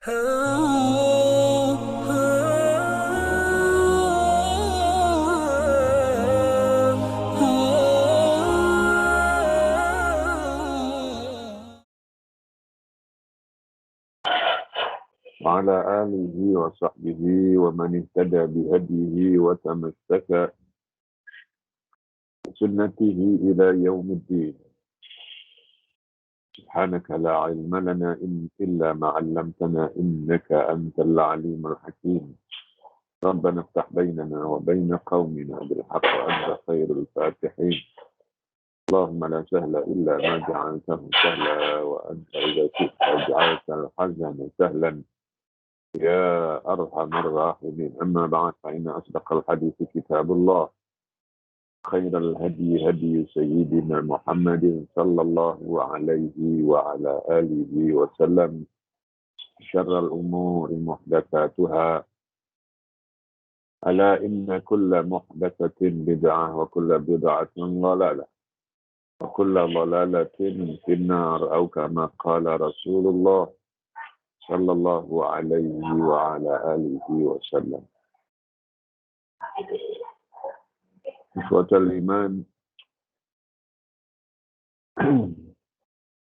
وعلى آله وصحبه ومن اهتدى بهديه وتمسك بسنته إلى يوم الدين. سبحانك لا علم لنا إلا ما علمتنا إنك أنت العليم الحكيم. ربنا افتح بيننا وبين قومنا بالحق وأنت خير الفاتحين. اللهم لا سهل إلا ما جعلته سهلا وأنت إذا شئت جعلت الحزن سهلا يا أرحم الراحمين. أما بعد فإن أصدق الحديث كتاب الله، خير الهدي هدي سيدنا محمد صلى الله عليه وعلى آله وسلم، شر الأمور محدثاتها، ألا إن كل محدثة بدعة وكل بدعة ضلالة وكل ضلالة في النار، أو كما قال رسول الله صلى الله عليه وعلى آله وسلم. Ikhwatal iman,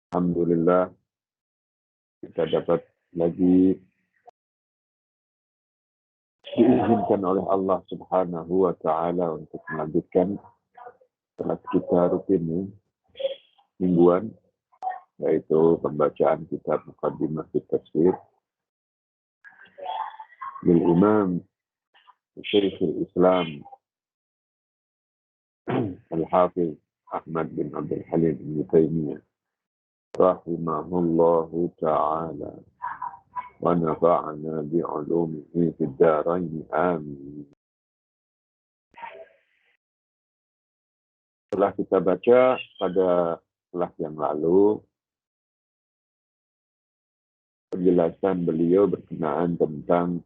alhamdulillah kita dapat lagi diizinkan oleh Allah Subhanahu wa Ta'ala untuk melanjutkan kelas kita rutin mingguan, yaitu pembacaan kitab Muqaddimah Tafsir lil Imam Syekhul Islam Al-Hafiz Ahmad bin Abdul Halim Ibn Taimiyah rahimahullahu ta'ala wa nafa'ana bi'ulumihi fid dharain amin. Setelah kita baca pada kelas yang lalu penjelasan beliau berkenaan tentang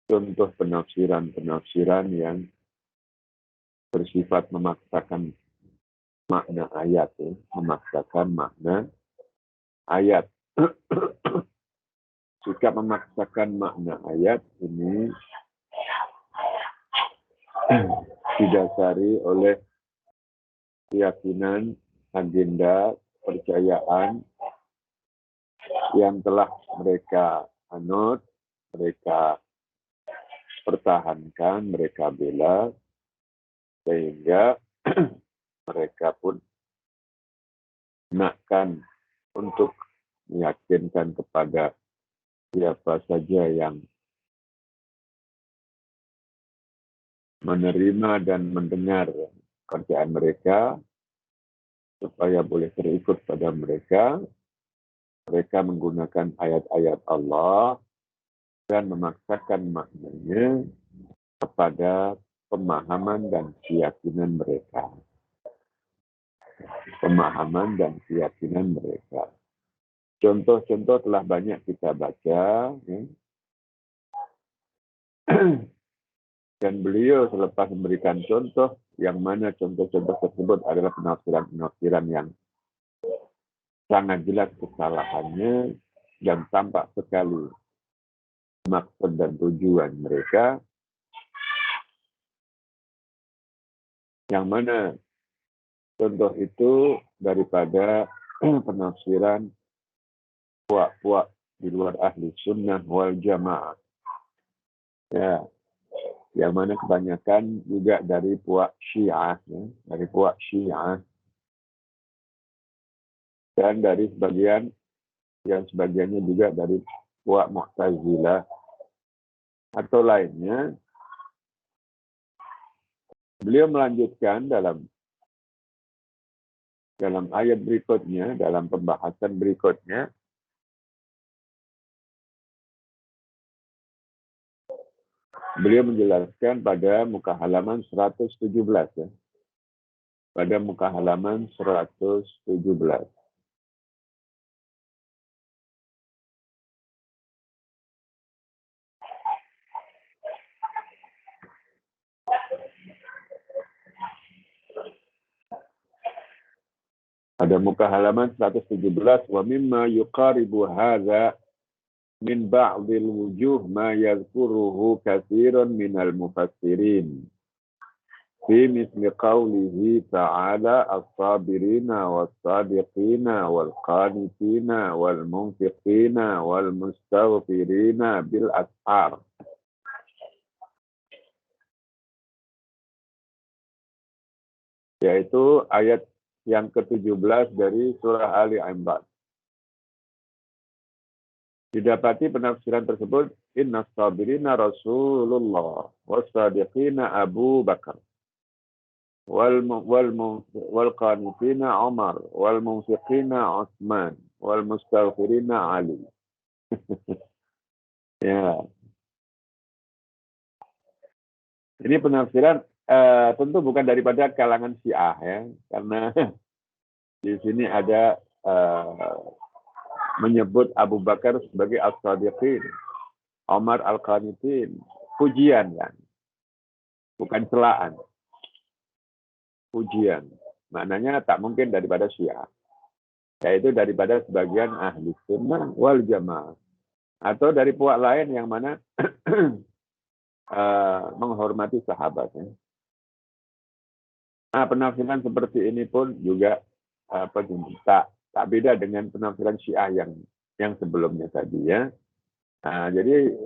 contoh penafsiran yang bersifat memaksakan makna ayat, memaksakan makna ayat. Sikap memaksakan makna ayat ini didasari oleh keyakinan, agenda, kepercayaan yang telah mereka anut, mereka pertahankan, mereka bela, sehingga mereka pun nakkan untuk meyakinkan kepada siapa saja yang menerima dan mendengar kerjaan mereka, supaya boleh terikut pada mereka. Mereka menggunakan ayat-ayat Allah dan memaksakan maknanya kepada pemahaman dan keyakinan mereka. Pemahaman dan keyakinan mereka. Contoh-contoh telah banyak kita baca. Dan beliau selepas memberikan contoh, yang mana contoh-contoh tersebut adalah penafsiran-penafsiran yang sangat jelas kesalahannya dan tampak sekali maksud dan tujuan mereka, yang mana contoh itu daripada penafsiran puak-puak di luar ahli sunnah wal jamaah. Ya, yang mana kebanyakan juga dari puak Syiah, ya, dari puak Syiah, dan dari sebagiannya juga dari puak Mu'tazilah atau lainnya. Beliau melanjutkan dalam ayat berikutnya, dalam pembahasan berikutnya, beliau menjelaskan pada muka halaman 117, ya. Pada muka halaman 117. Pada muka halaman 117, wa mimma yuqaribu hadza min ba'dil wujuh ma yadhkuruhu katsirun minal mufassirin. Fi misli qawlihi ta'ala as-sabirina was-sadiqina wal-qanitina wal-munfiqina wal-mustaghfirina bil ashar. Yaitu ayat yang ke-17 dari surah Ali Imran. Didapati penafsiran tersebut, inna sabirina Rasulullah was-sadiqina Abu Bakar wal qanitina Umar wal munfiqina Utsman wal mustaghfirina Ali. Ya, ini penafsiran tentu bukan daripada kalangan Syiah ya, karena di sini ada menyebut Abu Bakar sebagai as-sadiqin, Umar al-qanitin, pujian kan, bukan celaan. Pujian. Maknanya tak mungkin daripada Syiah. Yaitu daripada sebagian ahli sunnah wal jamaah. Atau dari pihak lain yang mana menghormati sahabat. Nah, penafsiran seperti ini pun juga tak beda dengan penafsiran Syiah yang sebelumnya tadi ya. Nah, jadi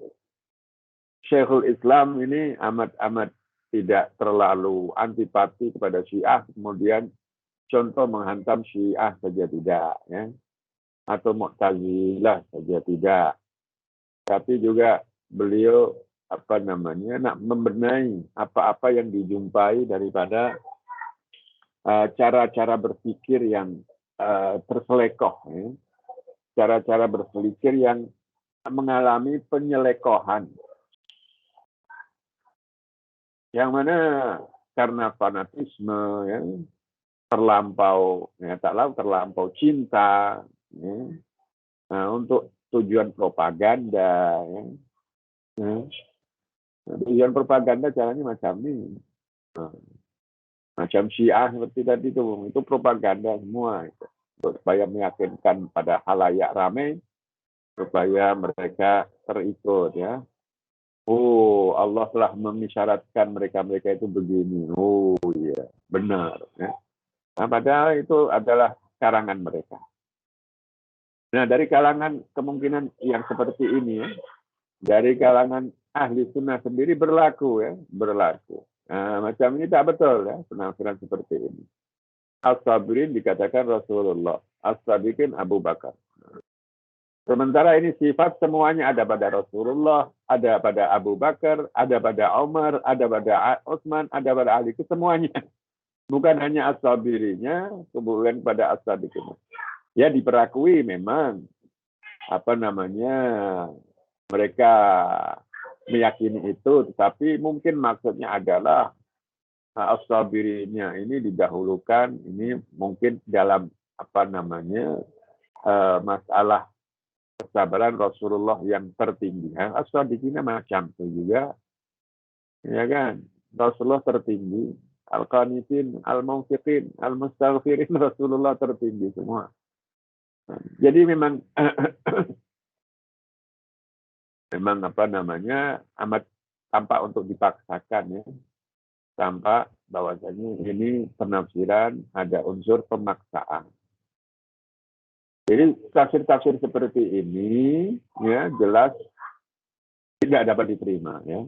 Syekhul Islam ini amat tidak terlalu antipati kepada Syiah, kemudian contoh menghantam Syiah saja tidak, ya, atau Mu'tazilah saja tidak, tapi juga beliau nak membenahi apa-apa yang dijumpai daripada cara-cara berpikir yang terselekoh, ya. Cara-cara berpikir yang mengalami penyelekohan, yang mana karena fanatisme, ya, terlampau cinta, ya, untuk tujuan propaganda, ya. Tujuan propaganda caranya macam ini, macam Syiah seperti tadi itu propaganda semua itu, supaya meyakinkan pada halayak ramai supaya mereka terikut ya. Oh, Allah telah mengisyaratkan mereka itu begini. Oh iya, benar. Ya. Nah, padahal itu adalah karangan mereka. Nah, dari kalangan kemungkinan yang seperti ini, ya, dari kalangan ahli sunnah sendiri berlaku. Nah, macam ini tak betul ya, penafsiran seperti ini. As-sabirin dikatakan Rasulullah, as-sabiqin Abu Bakar. Sementara ini sifat semuanya ada pada Rasulullah, ada pada Abu Bakar, ada pada Umar, ada pada Utsman, ada pada ahli itu semuanya. Bukan hanya as-sabirinya, kemudian pada as-sabiqin. Ya diperakui memang mereka meyakini itu, tetapi mungkin maksudnya adalah as-sabirinya ini didahulukan, ini mungkin dalam masalah kesabaran Rasulullah yang tertinggi. As-sadiqina macam itu juga, ya kan? Rasulullah tertinggi, al-qanitin, al-munfiqin, al-mustaghfirin, Rasulullah tertinggi semua. Jadi memang amat tampak untuk dipaksakan ya, tampak bahwasanya ini penafsiran ada unsur pemaksaan. Jadi tafsir-tafsir seperti ini ya jelas tidak dapat diterima ya.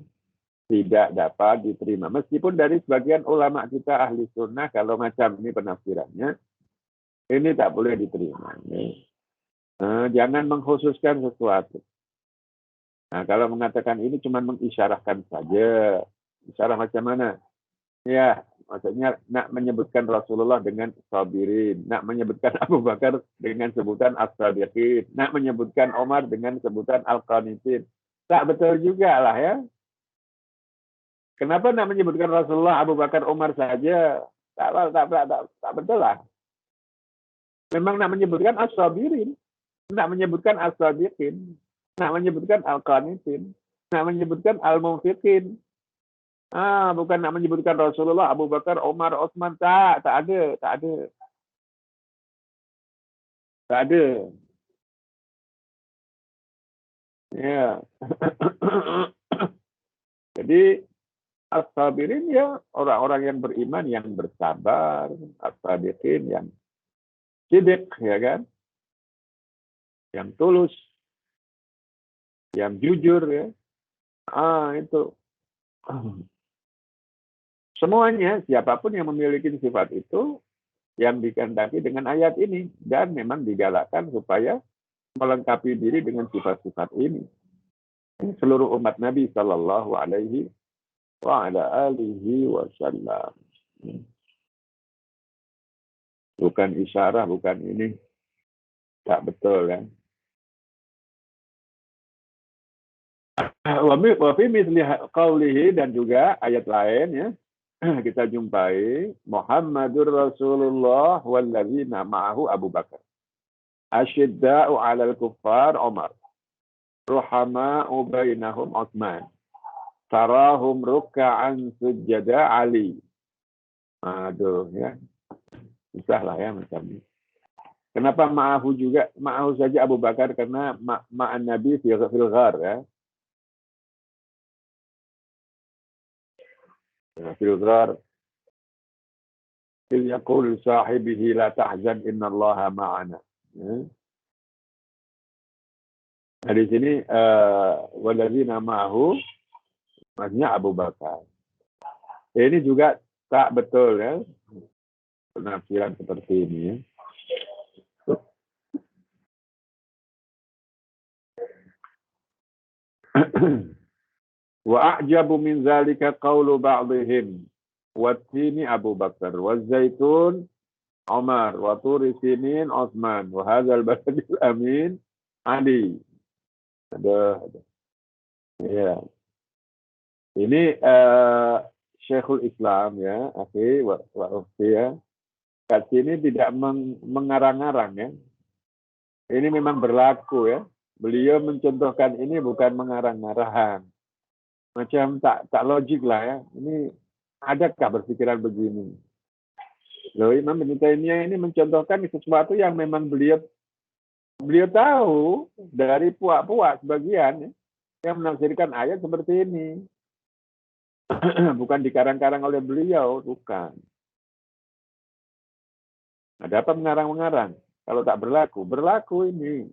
Tidak dapat diterima. Meskipun dari sebagian ulama kita ahli sunnah kalau macam ini penafsirannya, ini tak boleh diterima. Ya. Jangan mengkhususkan sesuatu. Nah, kalau mengatakan ini cuma mengisyarahkan saja. Isyarah macam mana? Ya, maksudnya nak menyebutkan Rasulullah dengan sabirin, nak menyebutkan Abu Bakar dengan sebutan as-sadiqin, nak menyebutkan Umar dengan sebutan al-qanitin. Tak betul juga lah ya. Kenapa nak menyebutkan Rasulullah, Abu Bakar, Umar saja? Tak betul lah. Memang nak menyebutkan as-sabirin, nak menyebutkan as-sadiqin, nak menyebutkan al-qanitin, nak menyebutkan al-munfiqin. Bukan nak menyebutkan Rasulullah, Abu Bakar, Umar, Utsman, tak ada. Ya. Jadi as-sabirin ya orang-orang yang beriman, yang bersabar, as-sadiqin yang sidik, ya kan, yang tulus, yang jujur, ya. Itu semuanya siapapun yang memiliki sifat itu yang dikehendaki dengan ayat ini dan memang digalakkan supaya melengkapi diri dengan sifat-sifat ini. Seluruh umat Nabi Shallallahu Alaihi wa ala alihi wasallam. Bukan isyarah, bukan ini. Tak betul kan. Wa fi mithli qawlihi, dan juga ayat lain ya. Kita jumpai Muhammadur Rasulullah walladzina ma'ahu Abu Bakar. Asyidda'u 'alal kuffar Umar. Ruhama'u bainahum Utsman. Tarahum ruk'an sujada Ali. Aduh ya. Susah lah ya macam ini. Kenapa ma'ahu juga? Ma'ahu saja Abu Bakar karena ma'an Nabi fil ghar ya. Fil ghar il yaqul sahibihi la tahzan innallaha ma'ana. Nah di sini walladzina ma'ahu maksudnya Abu Bakar. Ini juga tak betul ya. Penafsiran seperti ini ya. Wa a'jabu min zalika qawlu ba'dihim wat-tini Abu Bakar waz-zaitun Umar wa turi sinin Utsman wa hadzal baladil amin Ali. Ada. Ya. Ini Syekhul Islam ya, akhi wa ukhti ya. Kat sini tidak mengarang-arang ya. Ini memang berlaku ya. Beliau mencontohkan ini bukan mengarang-arang. Macam tak logik lah ya. Ini adakah berpikiran begini? Loh, Imam Ibnu Taimiyah ini mencontohkan sesuatu yang memang beliau tahu dari puak-puak sebagian ya, yang menafsirkan ayat seperti ini. Bukan dikarang-karang oleh beliau, bukan. Ada apa mengarang-mengarang? Kalau tak berlaku, berlaku ini.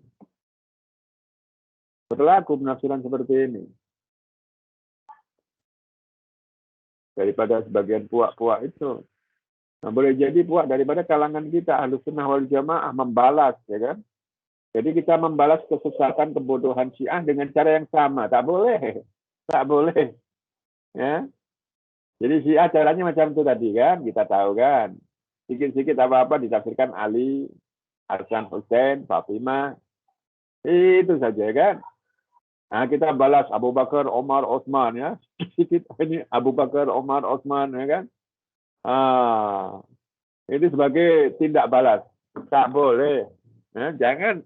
Berlaku penafsiran seperti ini. Daripada sebagian puak-puak itu. Nah, boleh jadi puak daripada kalangan kita Ahlus Sunnah wal Jamaah membalas, ya kan? Jadi kita membalas kesesatan kebodohan Syiah dengan cara yang sama. Tak boleh. Tak boleh. Ya. Jadi Syiah caranya macam itu tadi kan, kita tahu kan. Sikit-sikit apa-apa ditafsirkan Ali, Hasan, Hussein, Fatimah. Itu saja kan. Nah, kita balas Abu Bakar, Omar, Osman ya. Sikit ini Abu Bakar, Omar, Osman ya kan. Ini sebagai tindak balas. Tak boleh. Nah, jangan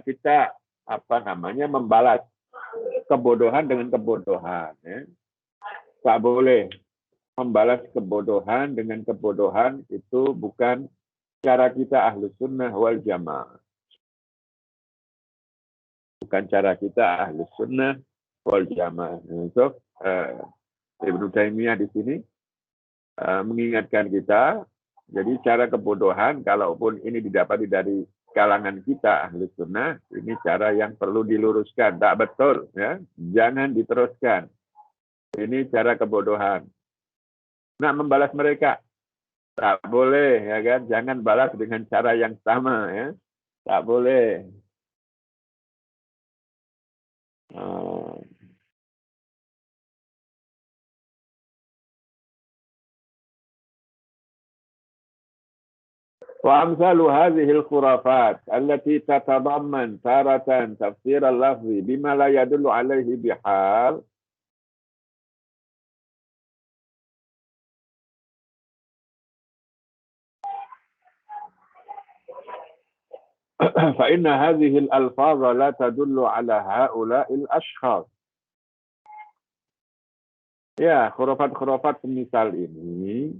kita membalas kebodohan dengan kebodohan. Ya. Tak boleh membalas kebodohan dengan kebodohan, itu bukan cara kita Ahlus Sunnah wal Jamaah. Bukan cara kita Ahlus Sunnah wal Jamaah. So, Ibnu Taimiyah di sini mengingatkan kita, jadi cara kebodohan, kalaupun ini didapati dari kalangan kita Ahlus Sunnah, ini cara yang perlu diluruskan. Tak betul, ya. Jangan diteruskan. Ini cara kebodohan. Nak membalas mereka, tak boleh, ya kan? Jangan balas dengan cara yang sama, ya. Tak boleh. وأمثال هذه الخرافات التي تتضمن تارة تفسير اللفظ بما لا يدل عليه بحال فإن هذه الألفاظ لا تدل على هؤلاء الأشخاص. Ya, khurafat-khurafat semisal ini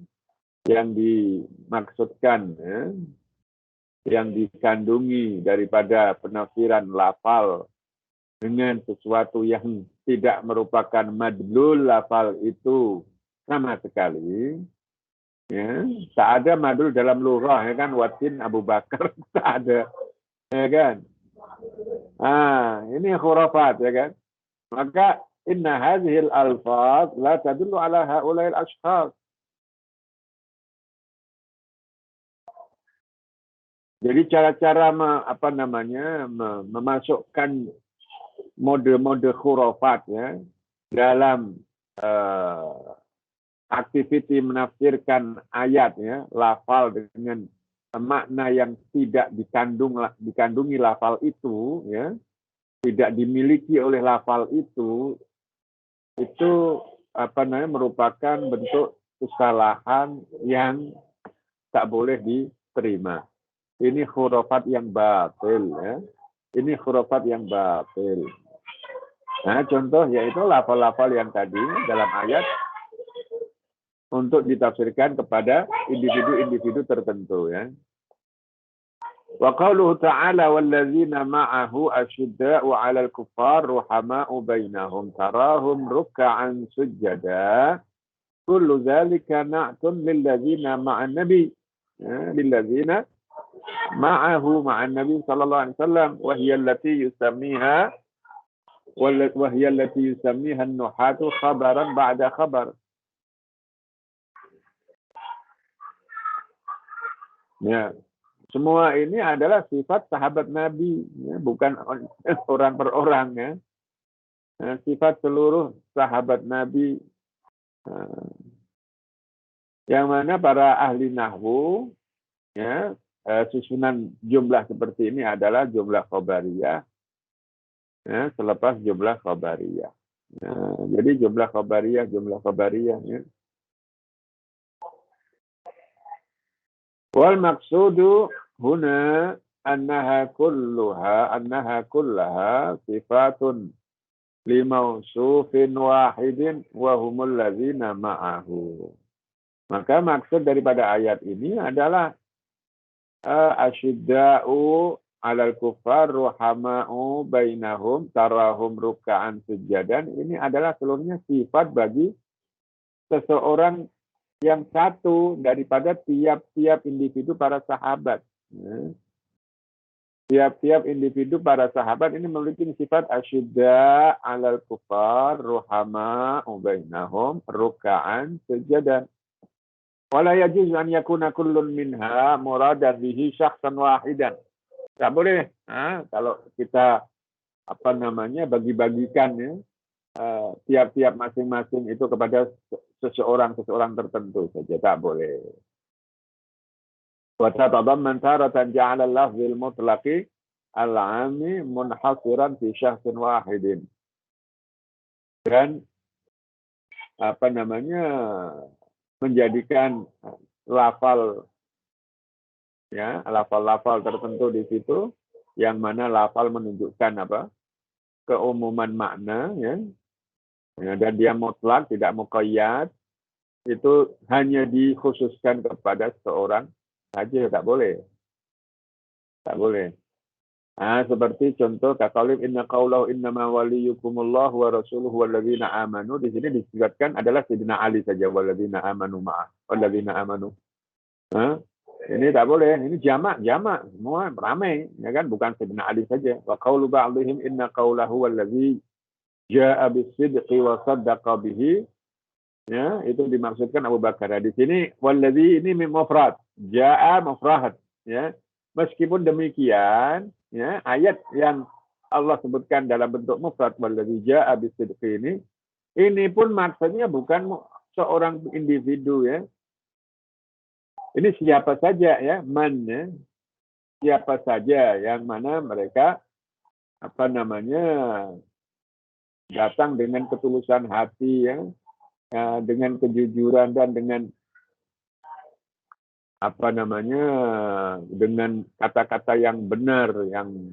yang dimaksudkan, ya, yang dikandungi daripada penafsiran lafal dengan sesuatu yang tidak merupakan madlul lafal itu sama sekali, ya, tak ada madlul dalam lughah, ya kan, watin Abu Bakar, tak ada, ya kan. Ini khurafat, ya kan. Maka inna hadhil alfaz la tadullu ala haula'il ashkhas. Jadi cara-cara memasukkan mode-mode khurafat, ya, dalam aktiviti menafsirkan ayat, ya, lafal dengan makna yang tidak dikandungi lafal itu, ya, tidak dimiliki oleh lafal itu merupakan bentuk kesalahan yang tak boleh diterima. Ini khurafat yang batil, ya. Ini khurafat yang batil. Nah, contoh yaitu lafal-lafal yang tadi dalam ayat untuk ditafsirkan kepada individu-individu tertentu, ya. Wa qauluhu ta'ala walladzina ma'ahu asyidda'u 'alal kuffar ruhama'u bainahum tarahum ruk'an sujada kullu dzalika na'tun lil ladzina ma'an nabi, lil ladzina ma'ahu ma'an nabi sallallahu alaihi wasallam wa hiya allati yusammiha an-nuhatu khabaran ba'da khabar. Ya, semua ini adalah sifat sahabat Nabi, ya, bukan orang per orang, ya. Sifat seluruh sahabat Nabi, yang mana para ahli nahwu, ya, susunan jumlah seperti ini adalah jumlah khobariyah, ya, selepas jumlah khobariyah. Jadi jumlah khobariyah, ya. Wal maqsudu huna annaha kullaha sifatun limausufin wahidin wa humul ladzina ma'ahu. Maka maksud daripada ayat ini adalah asyidda'u 'alal kuffar ruhama'u bainahum tarahum ruk'an sujadan. Ini adalah seluruhnya sifat bagi seseorang yang satu daripada tiap-tiap individu para sahabat. Tiap-tiap individu para sahabat ini memiliki sifat asyidda 'alal kuffar ruhama'u bainahum ruk'an sujadan. Wala yajuzu an yakuna kullun minha muradan bihi syakhsan wahidan. Tak boleh kalau kita bagi-bagikan, ya, tiap-tiap masing-masing itu kepada seseorang tertentu saja, tak boleh. Wa tatadamman taratan ja'ala al-lafzil mutlaqi al-'ami munhasiran fi syakhsin wahidin. Dan menjadikan lafal, ya, lafal-lafal tertentu di situ yang mana lafal menunjukkan keumuman makna, ya. Dan dia mutlak, tidak muqayyad, itu hanya dikhususkan kepada seorang saja, tak boleh. Tak boleh. Seperti contoh kaqaulih inna qaulahu innama waliyukumullah wa rasuluhu walladzina amanu, di sini disebutkan adalah Sayyidina Ali saja, walladzina amanu ma'ah, walladzina amanu. Ini tak boleh, ini jamak semua ramai, ya kan, bukan Sayyidina Ali saja. Wa qaulu ba'dihim inna qaulahu walladzi jaa'a bis-sidqi wa saddaqa bihi, ya, itu dimaksudkan Abu Bakar. Di sini walladzi ini mufrad, jaa'a mufrad, ya. Meskipun demikian, ya, ayat yang Allah sebutkan dalam bentuk mufrad walladzi jaa'a bis-sidqi ini pun maksudnya bukan seorang individu, ya. Ini siapa saja, ya, ya, siapa saja yang mana mereka datang dengan ketulusan hati, ya, dengan kejujuran dan dengan dengan kata-kata yang benar, yang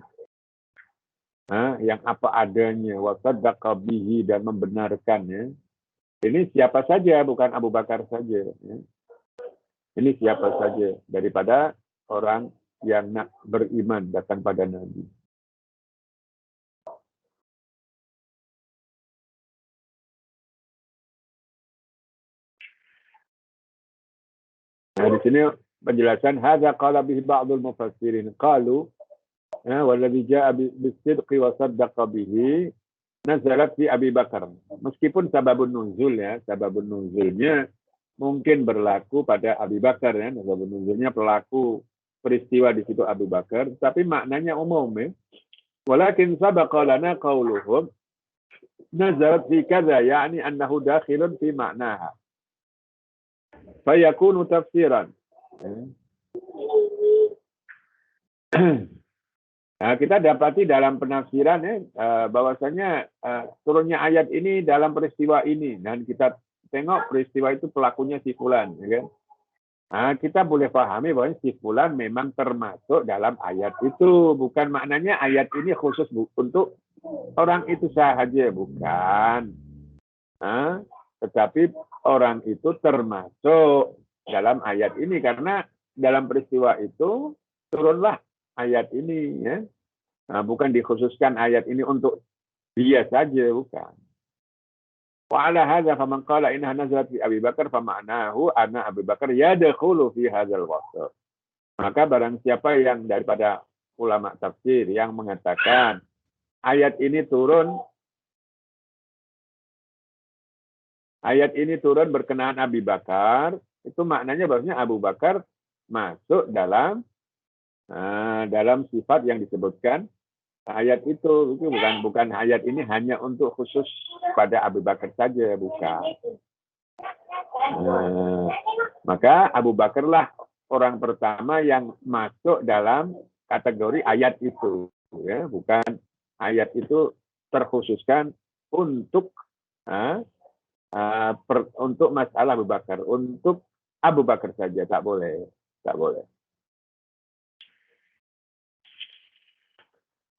apa adanya, wa saddaqa bihi, dan membenarkannya. Ini siapa saja, bukan Abu Bakar saja, ya. Ini siapa saja daripada orang yang nak beriman datang pada Nabi. Nah, di sini penjelasan hadza qala bihi ba'dul mufassirin qalu walladzi jaa bis-sidqi wa saddaqa bihi nazalat fi Abi Bakar. Meskipun sababun nuzul ya, sababun nuzulnya mungkin berlaku pada Abi Bakar ya, sababun nuzulnya pelaku peristiwa di situ Abu Bakar, tapi maknanya umum ya. Walakin sabaqa lana qauluhum nazalat fi kadza, yani annahu dakhilun fi ma'naha. Fayakunu tafsiran. Nah, kita dapati dalam penafsiran bahwasanya turunnya ayat ini dalam peristiwa ini, dan kita tengok peristiwa itu pelakunya si fulan, ya kan? Nah, kita boleh pahami bahwa si fulan memang termasuk dalam ayat itu, bukan maknanya ayat ini khusus untuk orang itu sahaja, bukan. Nah, tetapi orang itu termasuk dalam ayat ini karena dalam peristiwa itu turunlah ayat ini ya. Nah, bukan dikhususkan ayat ini untuk dia saja, bukan. Wa ala hadza faman qala innaha nazalat fi Abi Bakar fa ma'nahu anna Abi Bakar yadkhulu fi hadzal wasf. Maka barang siapa yang daripada ulama tafsir yang mengatakan ayat ini turun berkenaan Abi Bakar, itu maknanya bahwasanya Abu Bakar masuk dalam sifat yang disebutkan ayat itu bukan ayat ini hanya untuk khusus pada Abu Bakar saja, bukan. Maka Abu Bakarlah orang pertama yang masuk dalam kategori ayat itu, ya, bukan ayat itu terkhususkan untuk untuk masalah Abu Bakar, untuk Abu Bakar saja, tak boleh.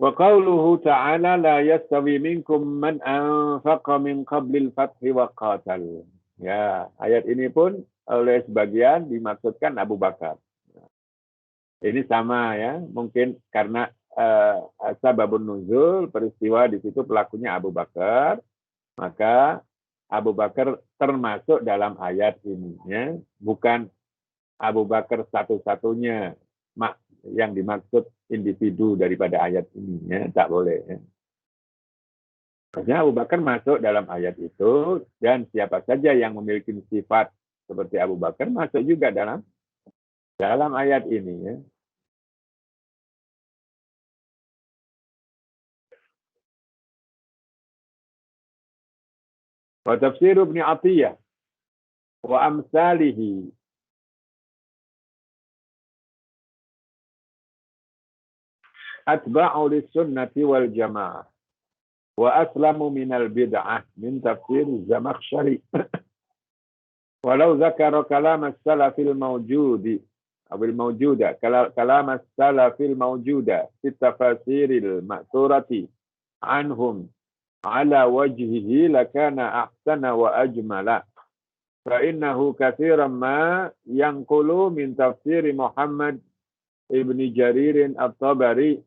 Wa qauluhu ta'ala la yastawi minkum man anfaqa min qablil fathi wa qatal. Ya, ayat ini pun oleh sebagian dimaksudkan Abu Bakar. Ini sama ya, mungkin karena sababun nuzul, peristiwa di situ pelakunya Abu Bakar, maka Abu Bakar termasuk dalam ayat ini ya, bukan Abu Bakar satu-satunya yang dimaksud individu daripada ayat ini ya, tak boleh ya. Maksudnya Abu Bakar masuk dalam ayat itu, dan siapa saja yang memiliki sifat seperti Abu Bakar masuk juga dalam ayat ini ya. Wa tafsir Ibnu Athiyah wa amsalihi atba'u lis-sunnati wal jamaah wa aslamu minal bid'ah min tafsir Zamakhsyari. Walau zakara kalam as-salafil mawjudi abil mawjuda kalam as-salafil mawjuda fi tafasiril ma'thurati anhum ala wajhihi lakana ahsana wa ajmala fa innahu katsiran ma yanqulu min tafsir Muhammad ibni Jaririn at-Tabari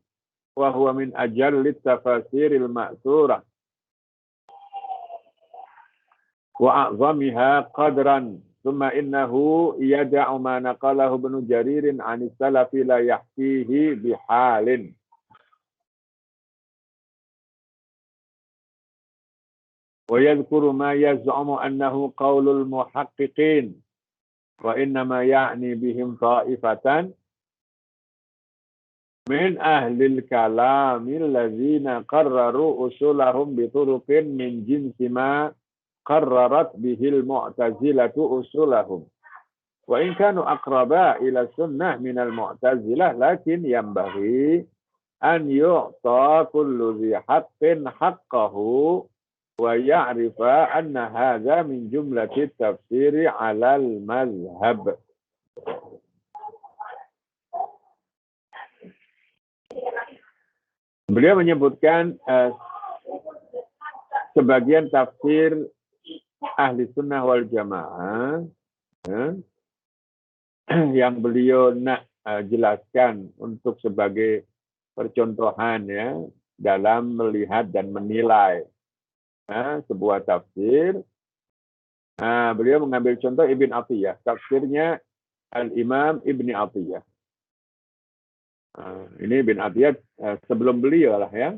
wa huwa min ajallit tafasiril ma'thurah wa a'zamiha qadran thumma innahu yada'u ma naqalahu ibnu Jaririn 'anis salafi la yahkihi bihalin wa yadhkuru ma yaz'umu annahu qaulul muhaqqiqin wa innama ya'ni bihim ta'ifatan min ahlil kalamil ladzina qarraru usulahum bituruqin min jinsi ma qarrarat bihil mu'tazilatu usulahum wa in kanu aqraba ila sunnah minal mu'tazilah lakin yanbaghi an yu'ta kullu dhi haqqin haqqahu wa ya'rifa anna hadha min jumlati tafsiri 'alal mazhab. Beliau menyebutkan sebagian tafsir ahli sunnah wal jamaah yang beliau nak jelaskan untuk sebagai percontohan ya dalam melihat dan menilai sebuah tafsir. Beliau mengambil contoh Ibn Athiyah, tafsirnya Al-Imam Ibn Atiyah. Ini Ibn Atiyah sebelum beliau lah ya,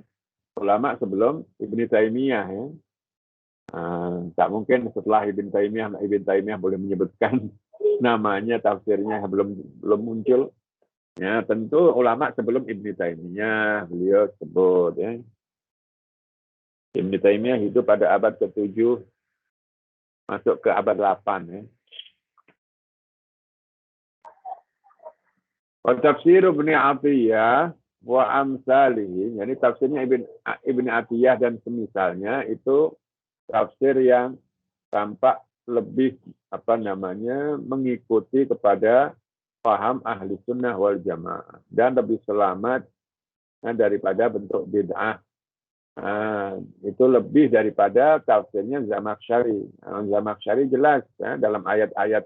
ulama sebelum Ibn Taimiyah ya. Tak mungkin setelah Ibn Taimiyah boleh menyebutkan namanya, tafsirnya belum muncul. Ya, tentu ulama sebelum Ibn Taimiyah beliau sebut ya. Ibn Taimiyah hidup pada abad ke-7 masuk ke abad 8 ya. Wa tafsir Ibn Atiyah wa amsalihi, jadi tafsirnya Ibn Atiyah dan semisalnya itu tafsir yang tampak lebih mengikuti kepada paham ahli sunnah wal jamaah dan lebih selamat daripada bentuk bid'ah. Itu lebih daripada tafsirnya Zamakhsyari. Zamakhsyari jelas dalam ayat-ayat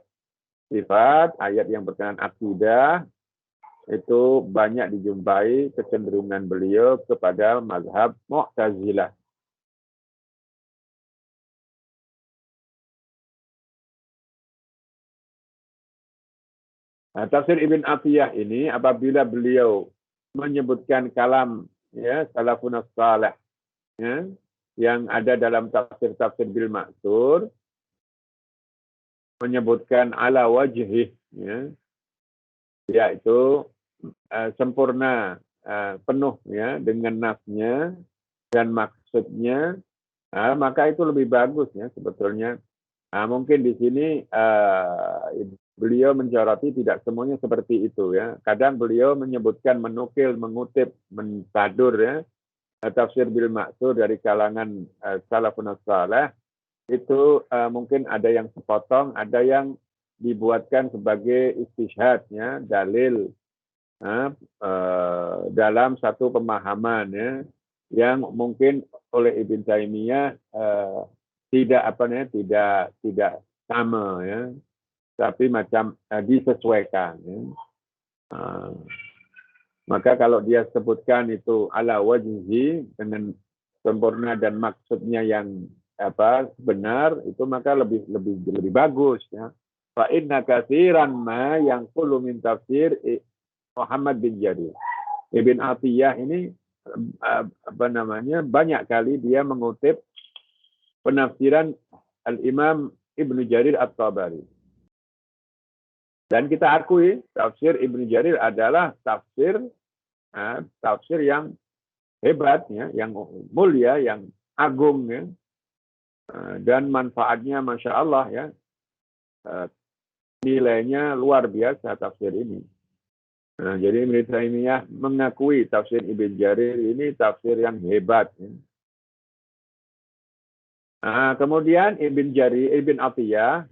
sifat, ayat yang berkenaan akidah, itu banyak dijumpai kecenderungan beliau kepada mazhab Mu'tazilah. Tafsir Ibn Atiyah ini apabila beliau menyebutkan kalam ya salafun salih ya, yang ada dalam tafsir bil ma'thur, menyebutkan ala wajhih ya, yaitu sempurna, penuh ya dengan nasnya dan maksudnya, maka itu lebih bagus ya sebetulnya. Mungkin di sini beliau mencoroti tidak semuanya seperti itu ya. Kadang beliau menyebutkan, menukil, mengutip, mensadur ya tafsir bil ma'thur dari kalangan salafun salih, itu mungkin ada yang sepotong, ada yang dibuatkan sebagai istishhad ya, dalil dalam satu pemahaman ya, yang mungkin oleh Ibn Taimiyah tidak sama ya, tapi macam disesuaikan ya. Maka kalau dia sebutkan itu ala wajhi dengan sempurna dan maksudnya yang benar, itu maka lebih bagus ya. Fa inna katsiran ma yang qulu min tafsir Muhammad bin Jarir. Ibn Atiyah ini banyak kali dia mengutip penafsiran Al-Imam Ibn Jarir At-Tabari. Dan kita akui tafsir Ibn Jarir adalah tafsir yang hebat ya, yang mulia, yang agung ya. Dan manfaatnya Masya Allah ya. Nilainya luar biasa tafsir ini. Jadi Ibn Taimiyah mengakui tafsir Ibn Jarir ini tafsir yang hebat. Ya. Kemudian Ibn Atiyah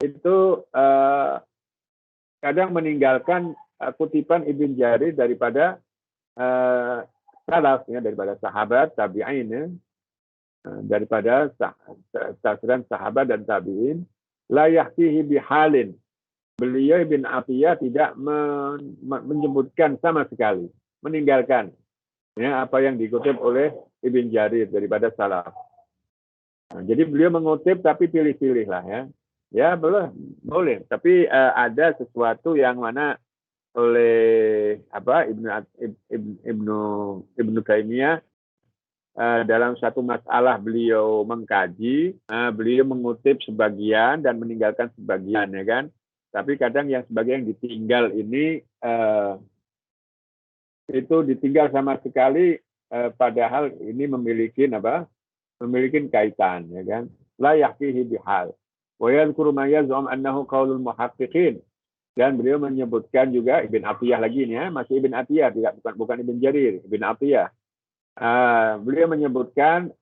itu kadang meninggalkan kutipan Ibn Jarir daripada salaf, ya, daripada sahabat, tabi'in, ya, daripada tafsiran sahabat dan tabi'in, la yahtihi bihalin. Beliau Ibn Atiyah tidak menyebutkan sama sekali, meninggalkan ya, apa yang dikutip oleh Ibn Jarir daripada salaf. Jadi beliau mengutip tapi pilih-pilih lah ya. Ya boleh. Tapi ada sesuatu yang mana oleh Ibnu Taimiyah dalam satu masalah beliau mengkaji, beliau mengutip sebagian dan meninggalkan sebagian ya kan. Tapi kadang yang sebagian yang ditinggal ini itu ditinggal sama sekali, padahal ini memiliki kaitan ya kan. La yahkihi bihal. Wa yadhkuru ma yaz'um annahu qaulul muhaqqiqin. Dan beliau menyebutkan juga Ibn Atiyah lagi nih ya, masih Ibn Atiyah, bukan Ibn Jarir, Ibn Atiyah. Beliau menyebutkan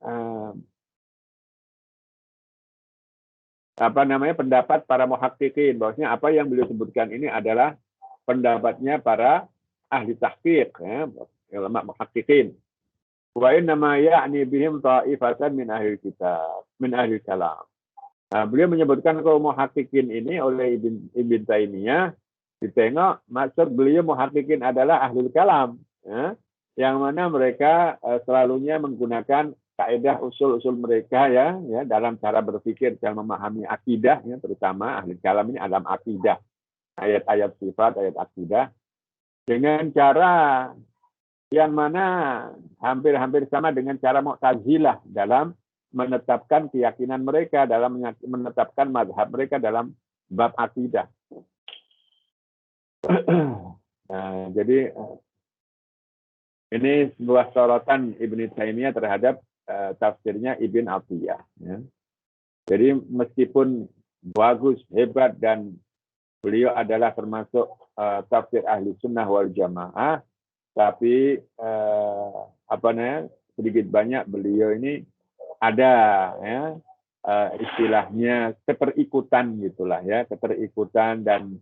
pendapat para muhaqqiqin, bahwasanya apa yang beliau sebutkan ini adalah pendapatnya para ahli tahqiq ya, ulama muhaqqiqin. Wa inna ma ya'ni bihim ta'ifatan min ahli kitab, min ahli kalam. Beliau menyebutkan kaum muhaqqiqin ini oleh Ibn Taimiyah, ditengok maksud beliau muhaqqiqin adalah ahlul kalam ya, yang mana mereka selalunya menggunakan kaidah usul-usul mereka ya dalam cara berpikir, dalam memahami akidah ya, terutama ahli kalam ini dalam akidah, ayat-ayat sifat, ayat akidah, dengan cara yang mana hampir-hampir sama dengan cara Mu'tazilah dalam menetapkan keyakinan mereka, dalam menetapkan mazhab mereka dalam bab akidah. Nah, jadi ini sebuah sorotan Ibnu Taimiyah terhadap tafsirnya Ibn Athiyah. Ya. Jadi meskipun bagus, hebat, dan beliau adalah termasuk tafsir ahli sunnah wal jamaah, tapi sedikit banyak beliau ini ada ya istilahnya keterikutan gitulah ya, keterikutan dan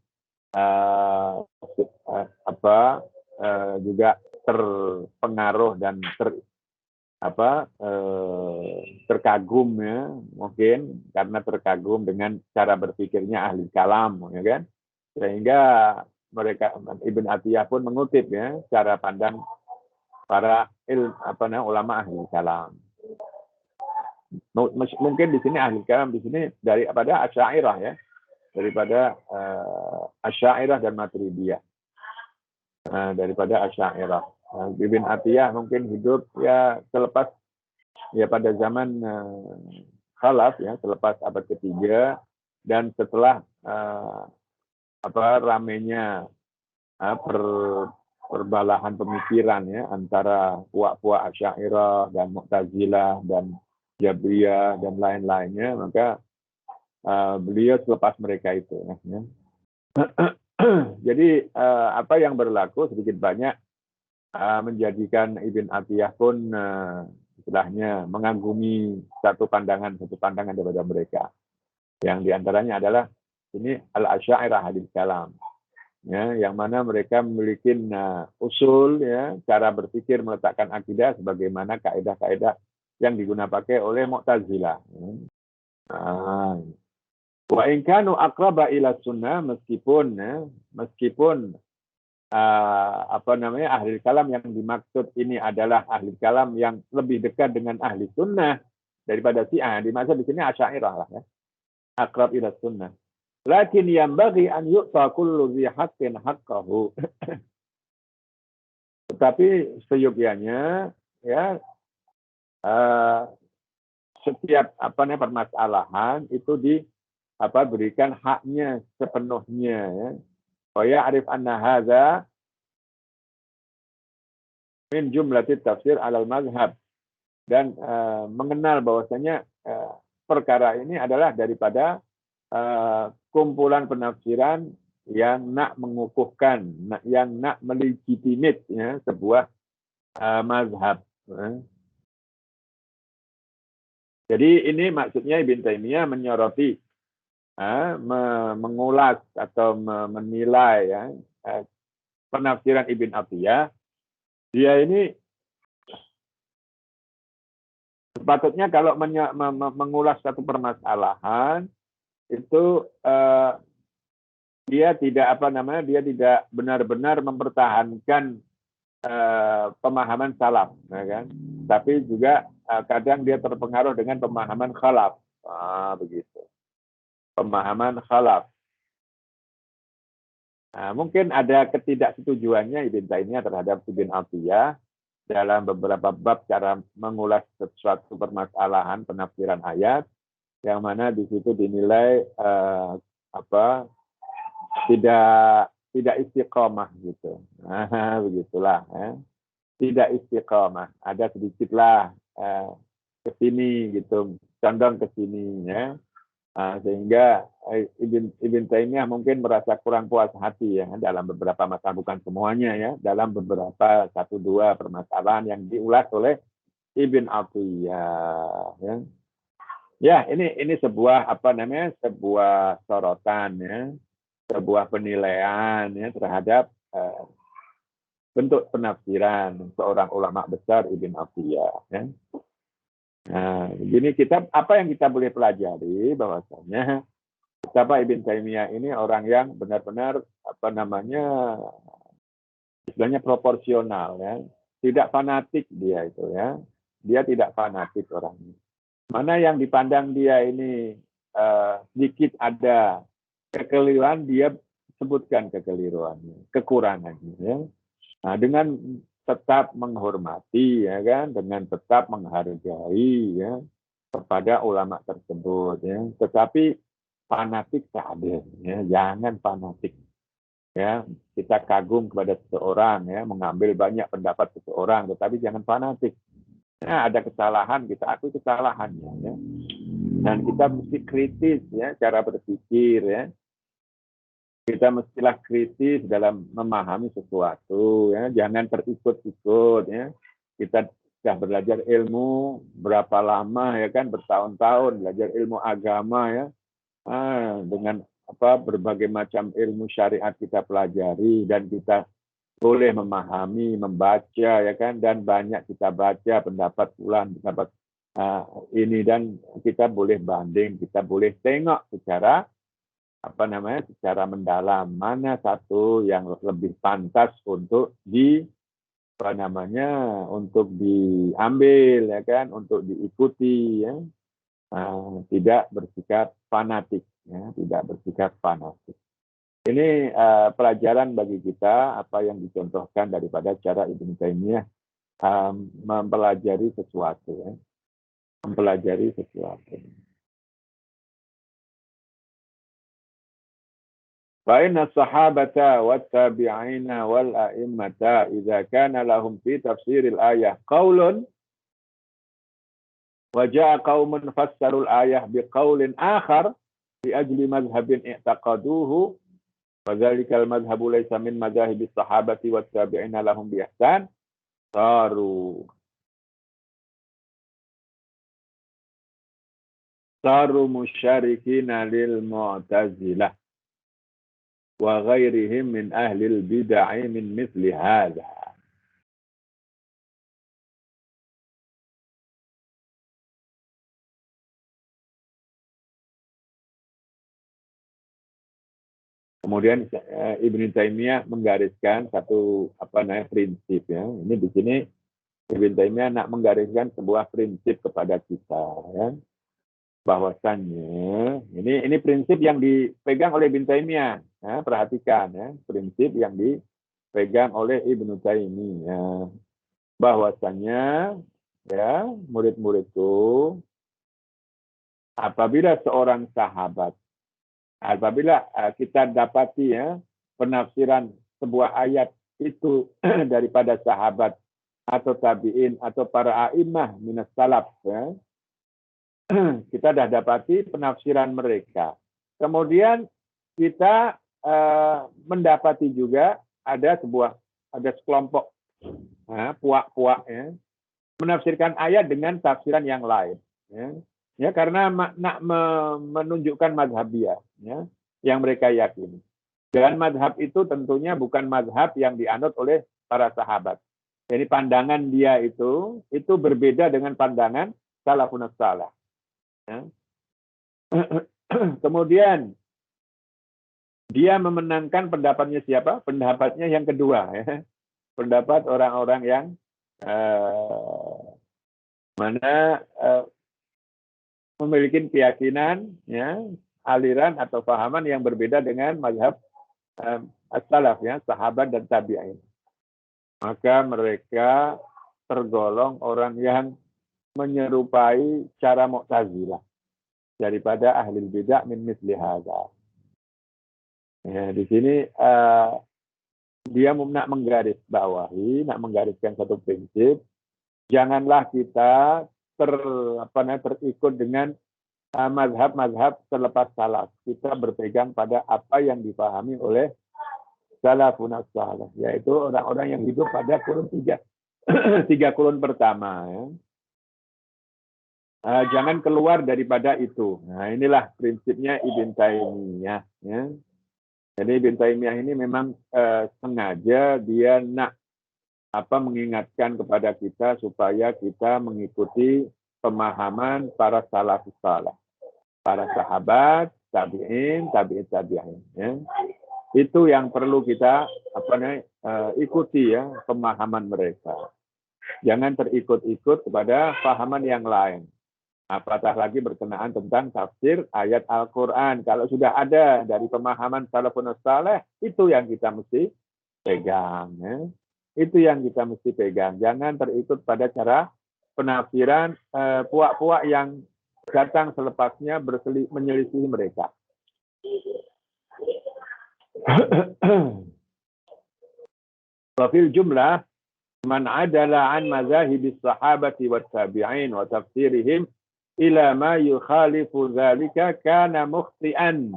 juga terpengaruh dan terkagum ya, mungkin karena terkagum dengan cara berpikirnya ahli kalam ya kan, sehingga mereka Ibn Athiyah pun mengutip ya cara pandang para ulama ahli kalam. Mungkin di sini ahli kalam di sini daripada Asy'ariyah ya, daripada Asy'ariyah dan Maturidiyah. Daripada Asy'ariyah. Ibn Athiyah mungkin hidup ya selepas ya pada zaman khalaf ya, selepas abad ketiga dan setelah ramainya perbalahan pemikiran ya antara puak-puak Asy'ariyah dan Mu'tazilah dan Jabriyah dan lain-lainnya, maka beliau selepas mereka itu ya. Jadi apa yang berlaku sedikit banyak menjadikan Ibn Athiyah pun istilahnya mengagumi satu pandangan daripada mereka. Yang diantaranya adalah ini al-Asy'ariyah hadis kalam. Ya, yang mana mereka memiliki usul ya, cara berpikir meletakkan akidah sebagaimana kaidah-kaidah yang digunakan pakai oleh Mu'tazilah. Wa in kanu aqraba ila sunnah, meskipun ahli kalam yang dimaksud ini adalah ahli kalam yang lebih dekat dengan ahli sunnah daripada Syiah. Dimaksud di sini Asy'ariyah lah ya. Aqrab ila sunnah. Lakin yanbaghi an yu'ta kullu dhi haqqin haqqahu. Tetapi seyogyanya ya setiap permasalahan itu berikan haknya sepenuhnya ya. Wa arif anna hadza min jumlatit tafsir alal mazhab, dan mengenal bahwasanya perkara ini adalah daripada kumpulan penafsiran yang nak mengukuhkan, yang nak melegitimate ya, sebuah mazhab. Jadi ini maksudnya Ibn Taimiyah menyoroti, mengulas atau menilai ya, penafsiran Ibn Athiyah. Dia ini sepatutnya kalau mengulas satu permasalahan itu dia tidak dia tidak benar-benar mempertahankan pemahaman salaf, ya kan? Tapi juga kadang dia terpengaruh dengan pemahaman khalaf, begitu. Pemahaman khalaf. Mungkin ada ketidaksetujuannya Ibn Taimiyah terhadap Ibn Athiyah dalam beberapa bab cara mengulas sesuatu permasalahan penafsiran ayat, yang mana di situ dinilai tidak istiqomah gitu. Begitulah. Tidak istiqomah. Ada sedikitlah ke sini gitu, condong ke sini ya. Sehingga Ibn Taimiyah mungkin merasa kurang puas hati ya dalam beberapa masalah, bukan semuanya ya, dalam beberapa 1-2 permasalahan yang diulas oleh Ibn Athiyah ya. Ya, ini sebuah sebuah sorotan ya, sebuah penilaian ya terhadap bentuk penafsiran seorang ulama besar Ibn Athiyah ya. Nah, begini apa yang kita boleh pelajari bahwasanya betapa Ibn Taimiyah ini orang yang benar-benar istilahnya proporsional ya, tidak fanatik dia itu ya. dia tidak fanatik orangnya. Mana yang dipandang dia ini sedikit ada kekeliruan, dia sebutkan kekeliruannya, kekurangannya. Ya. Nah, dengan tetap menghormati, ya kan, dengan tetap menghargai, ya, kepada ulama tersebut, ya. Tetapi fanatik tak ada, ya. Jangan fanatik. Ya, kita kagum kepada seseorang, ya, mengambil banyak pendapat seseorang, tetapi jangan fanatik. Ya, ada kesalahan, kita akui kesalahannya, ya. Dan kita mesti kritis, ya, cara berpikir, ya. Kita mestilah kritis dalam memahami sesuatu, ya. Jangan terikut-ikut, ya. Kita sudah belajar ilmu berapa lama, ya kan, bertahun-tahun belajar ilmu agama, ya. Dengan berbagai macam ilmu syariat kita pelajari, dan kita boleh memahami, membaca, ya kan, dan banyak kita baca pendapat fulan, pendapat ini, dan kita boleh banding, kita boleh tengok secara secara mendalam mana satu yang lebih pantas untuk untuk diambil, ya kan, untuk diikuti, ya. Tidak bersikap fanatik, ya, tidak bersikap fanatik. Ini pelajaran bagi kita, apa yang dicontohkan daripada cara Ibnu Taimiyah mempelajari sesuatu, ya. Mempelajari sesuatu. Fa inna sahabata wat tabi'ina wal a'immata idza kana lahum fi tafsiril ayah qaulun wa ja'a qaumun fassarul ayah biqaulin akhar bi ajli madhhabin i'taqaduhu wa dzalikal madhhabu laysa min madzhabis sahabati wat tabi'ina lahum bi ihsan saru musyrikina lil mu'tazilah wa ghairihim min ahlil bid'ah min mithli hadha. Kemudian Ibnu Taimiyah menggariskan satu prinsip, ya. Ini di sini Ibnu Taimiyah nak menggariskan sebuah prinsip kepada kita, ya. Bahwasannya ini prinsip yang dipegang oleh Ibnu Taimiyah, ya. Perhatikan, ya, prinsip yang dipegang oleh Ibnu Taimiyah, bahwasannya, ya, murid-muridku, apabila seorang sahabat, apabila kita dapati, ya, penafsiran sebuah ayat itu daripada sahabat atau tabi'in atau para a'imah minas salaf, ya, kita dah dapati penafsiran mereka. Kemudian kita mendapati juga ada sekelompok puak-puak, ya, menafsirkan ayat dengan tafsiran yang lain, ya. Ya, karena nak menunjukkan mazhabiyah, ya, yang mereka yakini. Dan mazhab itu tentunya bukan mazhab yang dianut oleh para sahabat. Jadi pandangan dia itu berbeda dengan pandangan salafun salih. Ya. Kemudian dia memenangkan pendapatnya siapa? Pendapatnya yang kedua, ya. Pendapat orang-orang yang memiliki keyakinan, ya, aliran atau pahaman yang berbeda dengan mazhab as-salaf, ya, sahabat dan tabi'in. Maka mereka tergolong orang yang menyerupai cara Mu'tazilah daripada ahli bidah min misli hadza. Ya, di sini dia nak menggariskan satu prinsip, janganlah kita terikut dengan mazhab-mazhab selepas salaf. Kita berpegang pada apa yang dipahami oleh salafun salih, yaitu orang-orang yang hidup pada kurun tiga kurun pertama, ya. Jangan keluar daripada itu. Nah, inilah prinsipnya Ibnu Taimiyah, ya. Jadi Ibnu Taimiyah ini memang sengaja dia nak mengingatkan kepada kita supaya kita mengikuti pemahaman para salafus salih, para sahabat, tabi'in, tabi'in, ya. Itu yang perlu kita ikuti, ya, pemahaman mereka. Jangan terikut-ikut kepada pahaman yang lain. Apatah lagi berkenaan tentang tafsir ayat Al-Quran. Kalau sudah ada dari pemahaman salafun saleh, itu yang kita mesti pegang. Ya. Itu yang kita mesti pegang. Jangan terikut pada cara penafsiran puak-puak yang datang selepasnya menyelisihi mereka. Wafil jumlah man adala an mazahibis sahabati wat tabi'in wa tafsirihim ila ma yukhalifu dzalika kana mukhti'an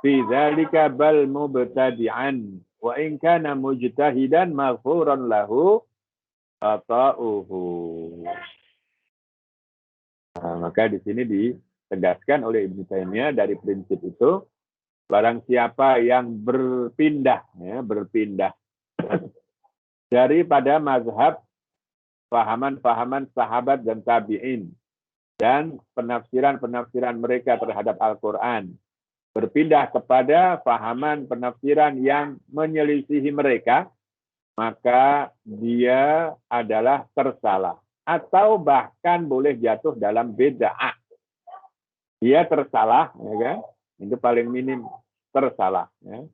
fi dzalika bal mubtadi'an wa in kana mujtahidan maghfuran lahu ata'uhu. Maka di sini ditegaskan oleh Ibnu Taimiyah dari prinsip itu, barang siapa yang berpindah daripada mazhab pahaman-pahaman sahabat dan tabi'in dan penafsiran-penafsiran mereka terhadap Al-Quran, berpindah kepada pahaman penafsiran yang menyelisihi mereka, maka dia adalah tersalah atau bahkan boleh jatuh dalam bid'ah. Dia tersalah, ya kan? Itu paling minim tersalah, ya.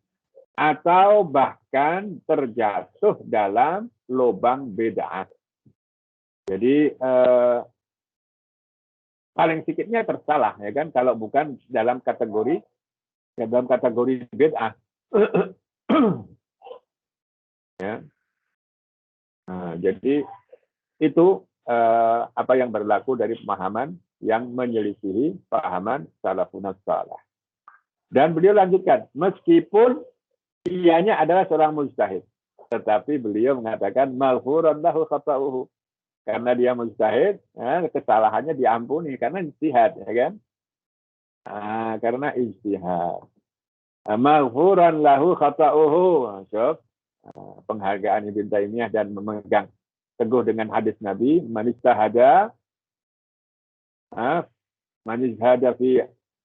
Atau bahkan terjatuh dalam lubang bid'ah. Jadi paling sedikitnya tersalah, ya kan? Kalau bukan dalam kategori bid'ah. Ya. Nah, jadi itu apa yang berlaku dari pemahaman yang menyelisihi pahaman salafun salih. Dan beliau lanjutkan, meskipun ianya adalah seorang mujtahid, tetapi beliau mengatakan maghfuran lahu khata'uhu. Karena dia mujtahid, kesalahannya diampuni karena ijtihad, ya kan? Karena ijtihad. Maghfuran lahu khata'uhu. Penghargaan Ibnu Taimiyah dan memegang teguh dengan hadis Nabi, man ijtahada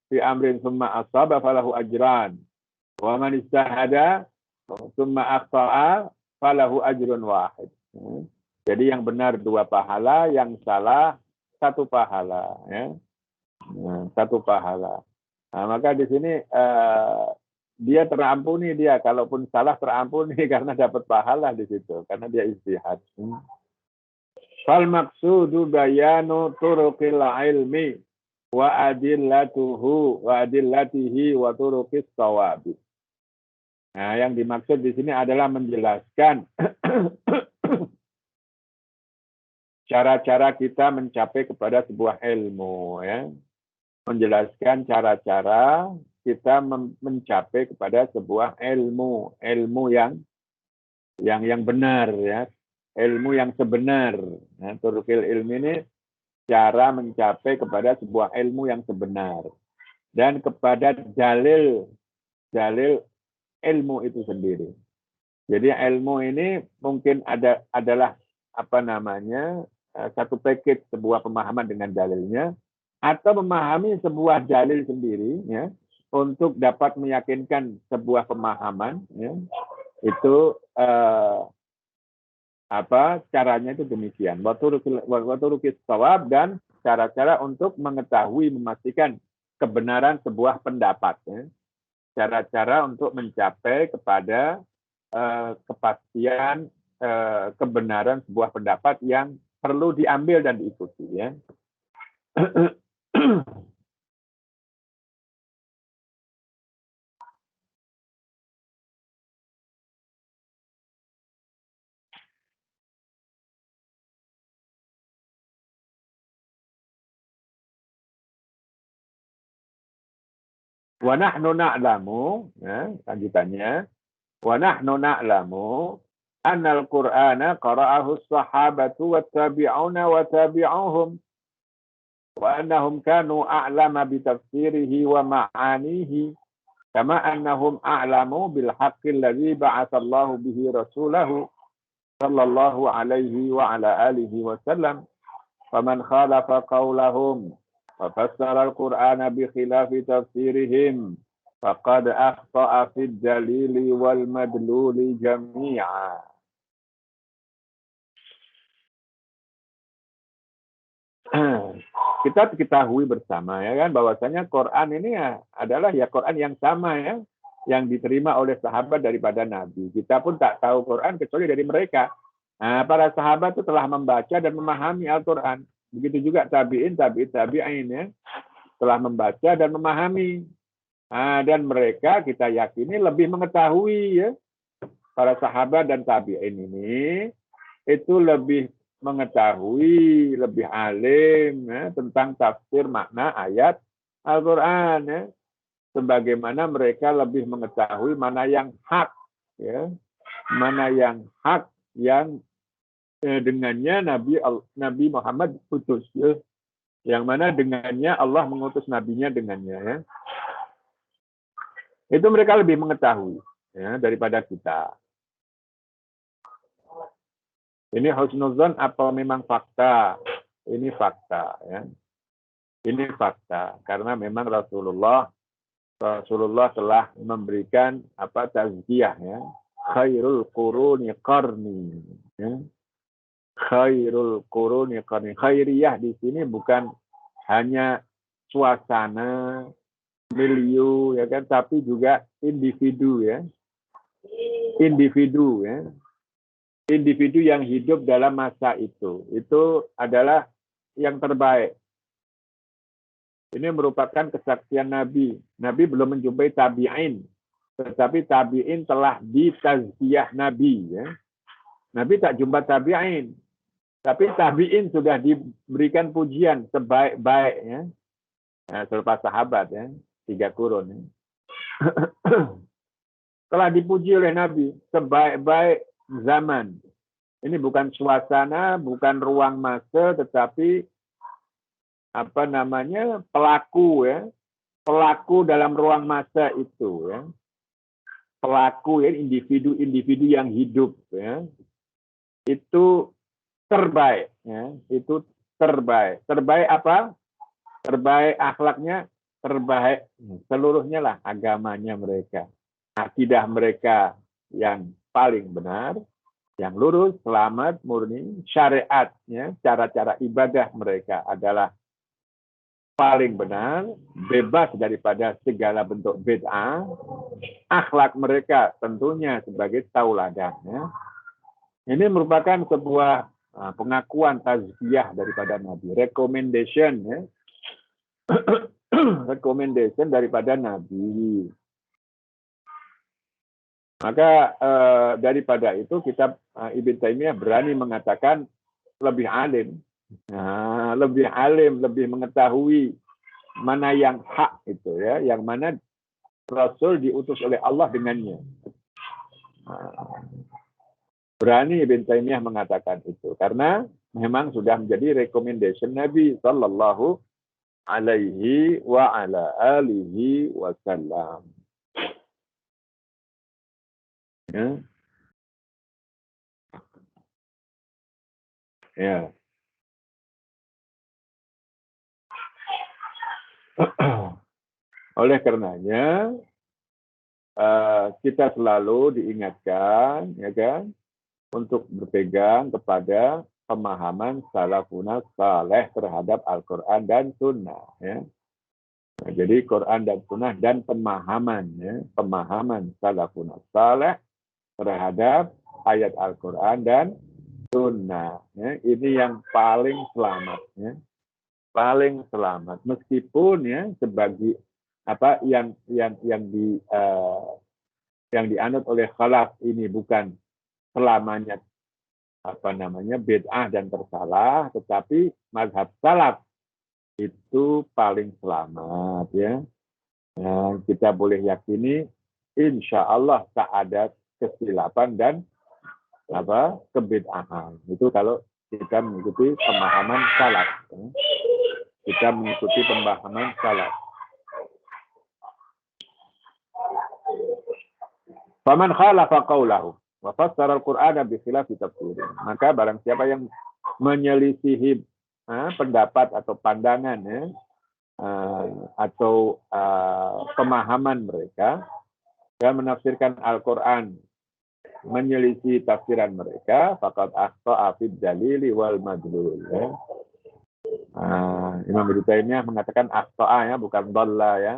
fi amrin thumma asaba falahu ajran wa man ijtahada thumma akhta'a falahu ajrun wahid. Jadi yang benar 2 pahala, yang salah 1 pahala, ya. 1 pahala. Nah, maka di sini dia terampuni, dia kalaupun salah terampuni karena dapat pahala di situ, karena dia ijtihad. Fal maqsudu bayanu turuqil ilmi wa adillatihi wa turuqis shawabi. Nah, yang dimaksud di sini adalah menjelaskan cara-cara kita mencapai kepada sebuah ilmu, ya. Menjelaskan cara-cara kita mencapai kepada sebuah ilmu yang benar, ya. Ilmu yang sebenar. Nah, turuqil ilmi ini cara mencapai kepada sebuah ilmu yang sebenar dan kepada dalil ilmu itu sendiri. Jadi ilmu ini mungkin adalah satu paket sebuah pemahaman dengan dalilnya, atau memahami sebuah dalil sendiri, ya, untuk dapat meyakinkan sebuah pemahaman, ya. Itu caranya itu demikian. Wa turuqis shawab, dan cara-cara untuk mengetahui, memastikan kebenaran sebuah pendapat, ya. Cara-cara untuk mencapai kepada kepastian kebenaran sebuah pendapat yang perlu diambil dan diikuti, ya. Wa nahnu na'lamu, ya, lanjutannya, wa nahnu na'lamu anna al-Qur'ana qara'ahu as-sahabatu wat-tabi'una wa tabi'uhum wa annahum kanu a'lama bi tafsirihi wa ma'anihi kama annahum a'lamu bil haqqi alladhi ba'atha Allahu bihi rasulahu sallallahu alaihi wa ala alihi wa sallam faman khalafa qawlahum وفسر القرآن بخلاف تفسيرهم فقد أخطأ في الدليل والمدلول جميعا. Kita ketahui bersama ya kan bahwasanya Quran ini ya adalah ya Quran yang sama ya yang diterima oleh sahabat daripada Nabi. Kita pun tak tahu Quran kecuali dari mereka. Nah, para sahabat itu telah membaca dan memahami Al-Quran. Begitu juga tabi'in ya telah membaca dan memahami. Nah, dan mereka kita yakini lebih mengetahui ya para sahabat dan tabi'in ini itu lebih mengetahui, lebih alim ya, tentang tafsir makna ayat Al-Quran. Ya. Sebagaimana mereka lebih mengetahui mana yang hak, ya, mana yang hak yang dengannya Nabi Muhammad putus. Ya. Yang mana dengannya Allah mengutus nabinya dengannya. Ya. Itu mereka lebih mengetahui ya, daripada kita. Ini husnuzon apa memang fakta? Ini fakta, ya. Ini fakta karena memang Rasulullah telah memberikan apa tazkiyah ya. Khairul quruni qarni. Ya. Khairul quruni qarni. Khairiyah di sini bukan hanya suasana, milieu ya kan, tapi juga individu ya. Individu ya. Individu yang hidup dalam masa itu adalah yang terbaik. Ini merupakan kesaksian Nabi. Nabi belum menjumpai tabi'in, tetapi tabi'in telah ditazkiyah Nabi. Ya. Nabi tak jumpa tabi'in, tapi tabi'in sudah diberikan pujian sebaik-baik. Ya. Nah, selepas sahabat, ya, 3 kurun. Ya. Telah dipuji oleh Nabi sebaik-baik zaman. Ini bukan suasana, bukan ruang masa, tetapi apa namanya pelaku ya, pelaku dalam ruang masa itu ya, pelaku ya individu-individu yang hidup ya, itu terbaik ya, itu terbaik. Terbaik apa? Terbaik akhlaknya, terbaik seluruhnya lah agamanya mereka, akidah mereka yang paling benar. Yang lurus, selamat, murni, syariatnya, cara-cara ibadah mereka adalah paling benar, bebas daripada segala bentuk bid'ah. Akhlak mereka tentunya sebagai tauladan. Ya. Ini merupakan sebuah pengakuan tazkiyah daripada Nabi, recommendation, ya. Recommendation daripada Nabi. Maka daripada itu kita Ibn Taimiyah berani mengatakan lebih alim. Nah, lebih alim, lebih mengetahui mana yang hak itu ya, yang mana Rasul diutus oleh Allah dengannya. Nah, berani Ibn Taimiyah mengatakan itu karena memang sudah menjadi recommendation Nabi sallallahu alaihi wa ala alihi wasallam. Ya. Ya. Oleh karenanya kita selalu diingatkan, ya kan, untuk berpegang kepada pemahaman salafun saleh terhadap Al-Quran dan Sunnah. Ya. Nah, jadi Quran dan Sunnah dan pemahaman, ya, pemahaman salafun saleh terhadap ayat Al-Quran dan Sunnah. Ya. Ini yang paling selamat. Ya. Paling selamat. Meskipun ya sebagai apa yang dianut oleh khalaf ini bukan selamanya apa namanya bid'ah dan tersalah, tetapi mazhab salaf itu paling selamat ya. Nah, kita boleh yakini insya Allah tak ada kesilapan dan apa kebid'ahan. Itu kalau kita mengikuti pemahaman salaf. Ya. Kita mengikuti pemahaman salaf. Faman khalafa qaulahu wa fassara al-Qur'ana bi khilafi tafsirih. Maka barang siapa yang menyelisihi pendapat atau pandangan ya, atau pemahaman mereka dan menafsirkan Al-Qur'an menyelisih tafsiran mereka, faqad akhta'a fid dalili wal madlul ya. Imam Ibnu Taimiyah mengatakan akhto'a ya, bukan dhalla ya.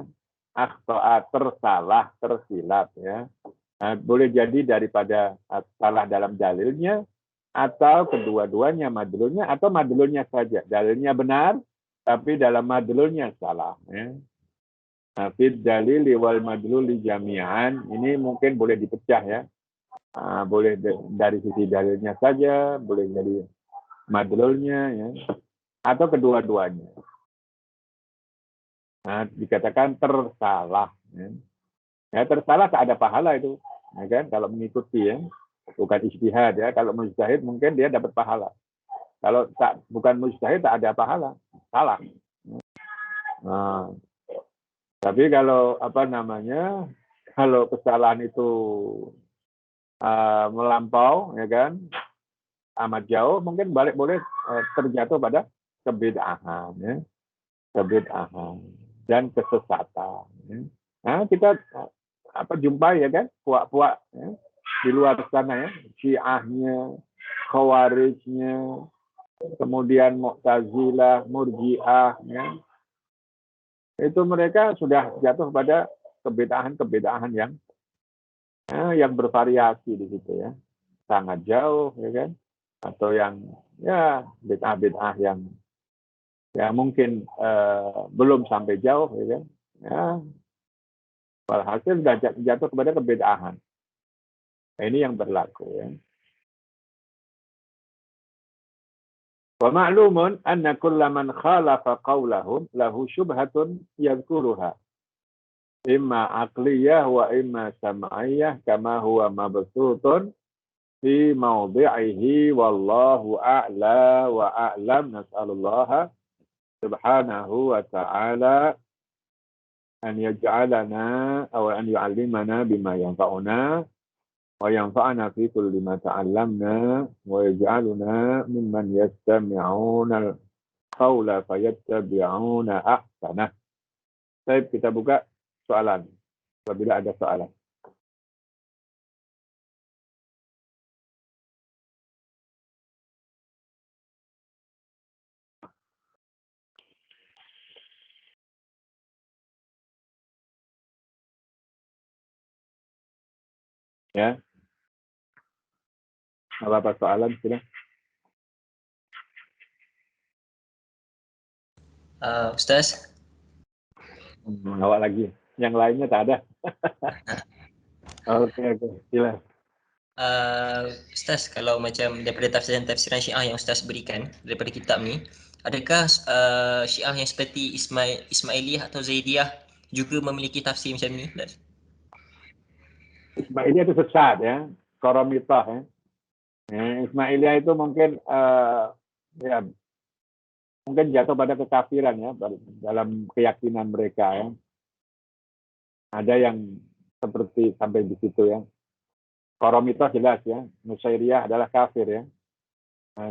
Akhto'a tersalah, tersilap ya. Boleh jadi daripada salah dalam dalilnya, atau kedua-duanya madlulnya, atau madlulnya saja. Dalilnya benar, tapi dalam madlulnya salah. Ya. Fid dalili wal madluli jami'an, ini mungkin boleh dipecah ya. Boleh dari sisi dalilnya saja, boleh jadi madlulnya ya, atau kedua-duanya. Dikatakan tersalah. Ya, tersalah tak ada pahala itu, ya kan? Kalau mengikuti ya, bukan ijtihad ya. Kalau mujtahid mungkin dia dapat pahala. Kalau bukan mujtahid tak ada pahala, salah. Nah, tapi kalau kalau kesalahan itu melampau, ya kan, amat jauh, mungkin boleh terjatuh pada kebid'ahan, ya, kebid'ahan dan kesesatan. Ya. Nah, kita jumpai ya kan, puak-puak ya, di luar sana ya, Syiahnya, Khawarijnya, kemudian Mu'tazilah, Murji'ah, ya. Itu mereka sudah jatuh pada kebid'ahan yang bervariasi di situ ya, sangat jauh ya kan, atau yang ya bid'ah-bid'ah yang mungkin belum sampai jauh ya kan, ya walhasil sudah jatuh kepada kebid'ahan. Nah, ini yang berlaku ya. Wa ma'lumun anna kulla man khalafa qawlahum lahu syubhatun yadhkuruha imma aqliyah wa imma sam'iyah kama huwa mabsutun fi mawdi'ihi wallahu a'la wa a'lam. Nas'alullaha subhanahu wa ta'ala an yaj'alana aw an yu'allimana bima yanfa'una wa yanfa'ana fi kulli ma ta'allamna wa yaj'aluna mimman yastami'una al-qawla fayattabi'una ahsanah. Baik, kita buka soalan apabila ada soalan. Ya. Apa soalan sudah? Ustaz. Awak lagi. Yang lainnya tak ada. Oke, jelas. Ustaz, kalau macam daripada tafsiran Syiah yang Ustaz berikan daripada kitab ni, adakah Syiah yang seperti Ismailiyah atau Zaidiyah juga memiliki tafsir macam ni? Ismailiyah itu sesat ya, Qaramitah ya. Ismailiyah itu mungkin mungkin jatuh pada kekafiran ya dalam keyakinan mereka ya. Ada yang seperti sampai di situ ya. Qaramitah jelas ya, Nusairiyah adalah kafir ya.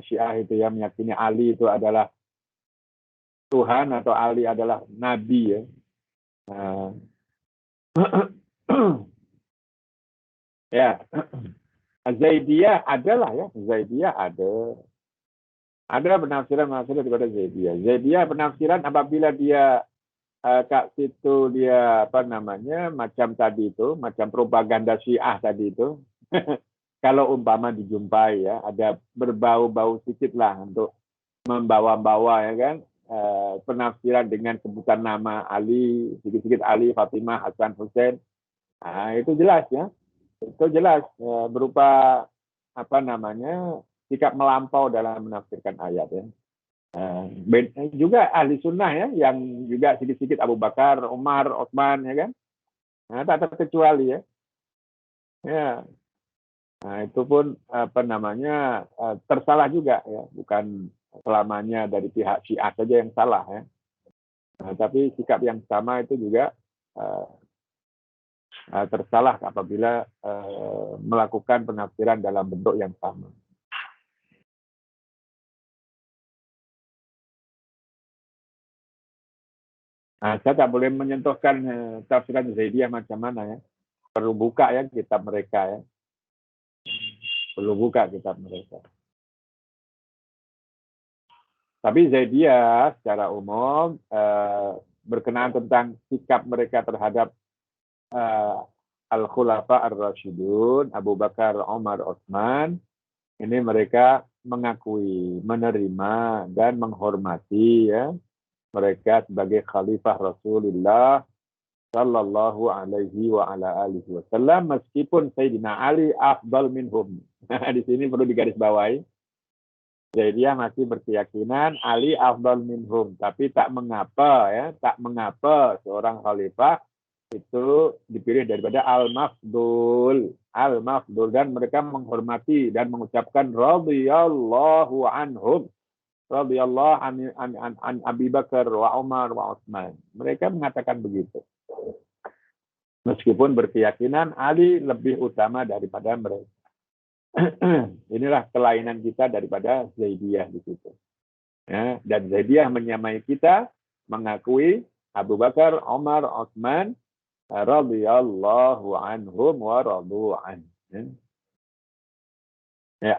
Syiah itu ya meyakini Ali itu adalah Tuhan atau Ali adalah Nabi ya. Ya, Zaidiyah adalah ya, Zaidiyah ada penafsiran daripada Zaidiyah. Zaidiyah penafsiran apabila dia kat situ dia macam tadi itu, macam propaganda Syiah tadi itu. Kalau umpama dijumpai ya, ada berbau-bau sedikit lah untuk membawa-bawa ya kan, penafsiran dengan sebutan nama Ali, sedikit-sedikit Ali, Fatimah, Hasan, Hussein. Nah, itu jelas ya. Itu jelas berupa sikap melampau dalam menafsirkan ayat ya. Juga ahli sunnah ya, yang juga sedikit-sedikit Abu Bakar, Umar, Utsman ya kan. Nah, tak terkecuali ya. Ya. Nah, itu pun tersalah juga ya, bukan selamanya dari pihak Syiah saja yang salah ya. Nah, tapi sikap yang sama itu juga tersalah apabila melakukan penafsiran dalam bentuk yang sama. Nah, saya tak boleh menyentuhkan tafsiran Zaidiyah macam mana ya. Perlu buka ya kitab mereka ya. Perlu buka kitab mereka. Tapi Zaidiyah secara umum berkenaan tentang sikap mereka terhadap Al-Khulafa Ar-Rasyidun, Abu Bakar, Umar, Utsman, ini mereka mengakui, menerima, dan menghormati ya mereka sebagai khalifah Rasulullah sallallahu alaihi wa ala alihi wasallam, meskipun Sayyidina Ali afdal minhum. Di sini perlu digarisbawahi. Zaidiyah masih berkeyakinan Ali afdal minhum, tapi tak mengapa seorang khalifah itu dipilih daripada al-mafdul, dan mereka menghormati dan mengucapkan radhiyallahu anhum, radhiyallahu an Abi Bakar wa Umar wa Utsman. Mereka mengatakan begitu. Meskipun berkeyakinan Ali lebih utama daripada mereka. Inilah kelainan kita daripada Zaidiyah di situ. Ya, dan Zaidiyah menyamai kita, mengakui Abu Bakar, Umar, Utsman radhiyallahu anhum wa radu an. Ya.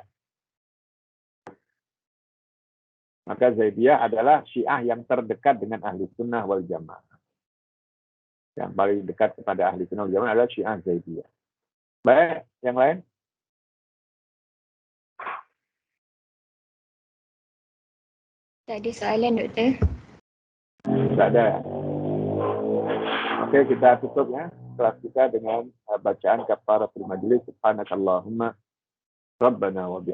Maka Zaidiyah adalah Syiah yang terdekat dengan Ahli Sunnah wal Jamaah. Yang paling dekat kepada Ahli Sunnah wal Jamaah adalah Syiah Zaidiyah. Baik, yang lain? Tak ada soalan, Doktor. Tak ada. Oke, kita tutup ya kelas kita dengan bacaan kafaratul majlis. Subhanakallahumma rabbana wa